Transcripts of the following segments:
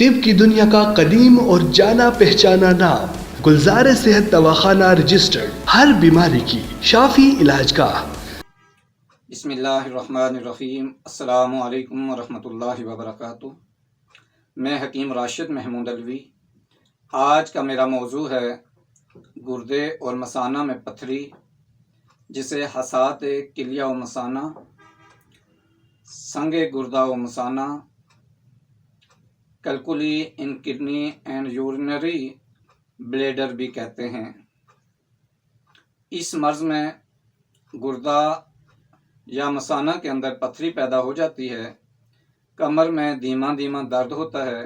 طب کی دنیا کا قدیم اور جانا پہچانا نام، گلزار صحت دواخانہ رجسٹرڈ، ہر بیماری کی شافی علاج گاہ۔ بسم اللہ الرحمن الرحیم۔ السلام علیکم ورحمۃ اللہ وبرکاتہ۔ میں حکیم راشد محمود الوی۔ آج کا میرا موضوع ہے گردے اور مثانہ میں پتھری، جسے حسات کلیہ و مثانہ، سنگ گردہ و مثانہ، کلکلی ان کڈنی اینڈ یورینری بلیڈر بھی کہتے ہیں۔ اس مرض میں گردہ یا مثانہ کے اندر پتھری پیدا ہو جاتی ہے۔ کمر میں دھیما دھیما درد ہوتا ہے،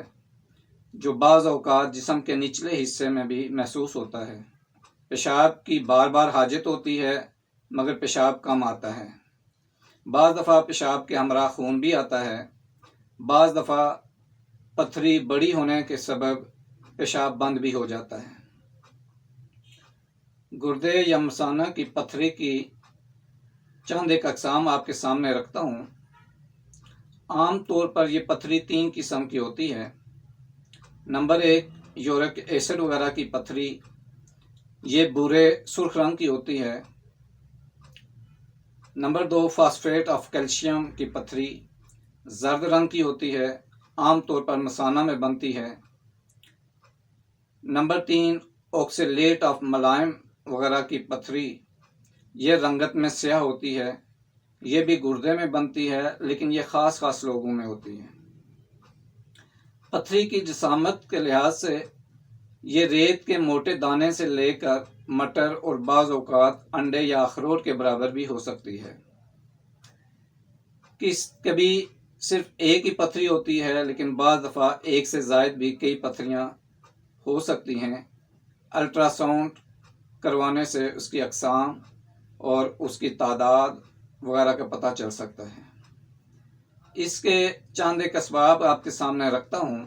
جو بعض اوقات جسم کے نچلے حصے میں بھی محسوس ہوتا ہے۔ پیشاب کی بار بار حاجت ہوتی ہے، مگر پیشاب کم آتا ہے۔ بعض دفعہ پیشاب کے ہمراہ خون بھی آتا ہے۔ بعض دفعہ پتھری بڑی ہونے کے سبب پیشاب بند بھی ہو جاتا ہے۔ گردے یا مثانہ کی پتھری کی چند ایک اقسام آپ کے سامنے رکھتا ہوں۔ عام طور پر یہ پتھری 3 قسم کی ہوتی ہے۔ نمبر 1، یورک ایسڈ وغیرہ کی پتھری، یہ بھورے سرخ رنگ کی ہوتی ہے۔ نمبر 2، فاسفیٹ آف کیلشیم کی پتھری، زرد رنگ کی ہوتی ہے، عام طور پر مثانہ میں بنتی ہے۔ نمبر 3، آکسیلیٹ آف ملائم وغیرہ کی پتھری، یہ رنگت میں سیاہ ہوتی ہے، یہ بھی گردے میں بنتی ہے، لیکن یہ خاص لوگوں میں ہوتی ہے۔ پتھری کی جسامت کے لحاظ سے یہ ریت کے موٹے دانے سے لے کر مٹر اور بعض اوقات انڈے یا اخروٹ کے برابر بھی ہو سکتی ہے۔ کبھی صرف ایک ہی پتھری ہوتی ہے، لیکن بعض دفعہ ایک سے زائد بھی کئی پتھریاں ہو سکتی ہیں۔ الٹرا ساؤنڈ کروانے سے اس کی اقسام اور اس کی تعداد وغیرہ کا پتہ چل سکتا ہے۔ اس کے چند ایک اسباب آپ کے سامنے رکھتا ہوں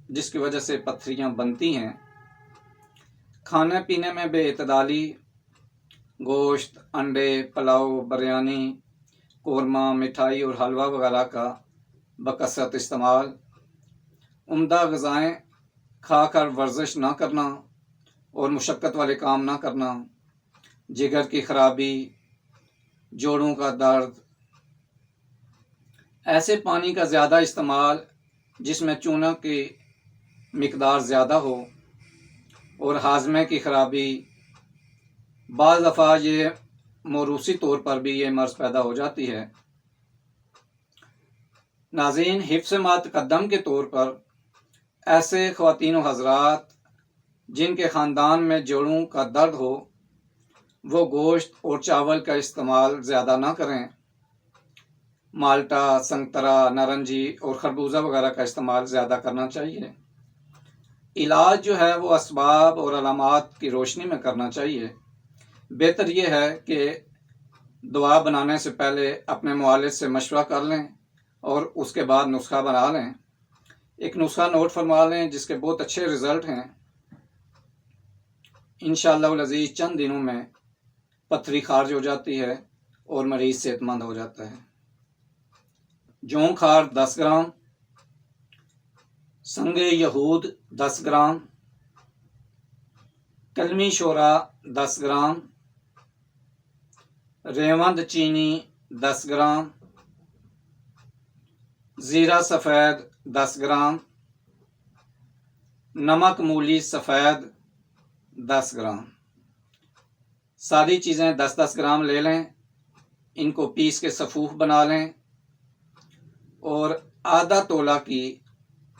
جس کی وجہ سے پتھریاں بنتی ہیں۔ کھانے پینے میں بے اعتدالی، گوشت، انڈے، پلاؤ، بریانی، قورمہ، مٹھائی اور حلوہ وغیرہ کا بکثرت استعمال، عمدہ غذائیں کھا کر ورزش نہ کرنا اور مشقت والے کام نہ کرنا، جگر کی خرابی، جوڑوں کا درد، ایسے پانی کا زیادہ استعمال جس میں چونا کی مقدار زیادہ ہو، اور ہاضمے کی خرابی، بعض دفعہ یہ موروثی طور پر بھی یہ مرض پیدا ہو جاتی ہے۔ ناظرین، حفظ ما تقدم کے طور پر ایسے خواتین و حضرات جن کے خاندان میں جوڑوں کا درد ہو، وہ گوشت اور چاول کا استعمال زیادہ نہ کریں۔ مالٹا، سنگترا، نارنجی اور خربوزہ وغیرہ کا استعمال زیادہ کرنا چاہیے۔ علاج جو ہے وہ اسباب اور علامات کی روشنی میں کرنا چاہیے۔ بہتر یہ ہے کہ دوا بنانے سے پہلے اپنے معالج سے مشورہ کر لیں اور اس کے بعد نسخہ بنا لیں۔ ایک نسخہ نوٹ فرما لیں جس کے بہت اچھے رزلٹ ہیں۔ انشاءاللہ العزیز چند دنوں میں پتھری خارج ہو جاتی ہے اور مریض صحت مند ہو جاتا ہے۔ جون خار 10 گرام، سنگ یہود 10 گرام، کلمی شورا 10 گرام، ریوند چینی 10 گرام، زیرہ سفید 10 گرام، نمک مولی سفید 10 گرام، ساری چیزیں 10-10 گرام لے لیں، ان کو پیس کے سفوف بنا لیں اور آدھا تولہ کی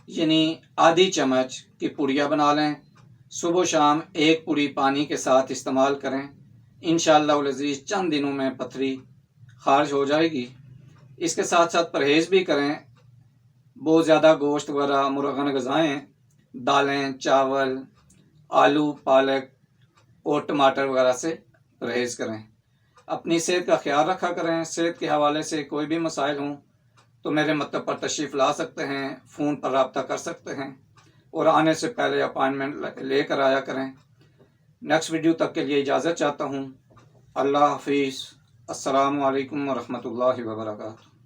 یعنی آدھی چمچ کی پڑیاں بنا لیں۔ صبح و شام 1 پوری پانی کے ساتھ استعمال کریں۔ انشاءاللہ العزیز چند دنوں میں پتھری خارج ہو جائے گی۔ اس کے ساتھ ساتھ پرہیز بھی کریں، بہت زیادہ گوشت وغیرہ، مرغن غذائیں، دالیں، چاول، آلو، پالک اور ٹماٹر وغیرہ سے پرہیز کریں۔ اپنی صحت کا خیال رکھا کریں۔ صحت کے حوالے سے کوئی بھی مسائل ہوں تو میرے مکتب پر تشریف لا سکتے ہیں، فون پر رابطہ کر سکتے ہیں، اور آنے سے پہلے اپائنٹمنٹ لے کر آیا کریں۔ نیکسٹ ویڈیو تک کے لیے اجازت چاہتا ہوں۔ اللہ حافظ۔ السلام علیکم ورحمۃ اللہ وبرکاتہ۔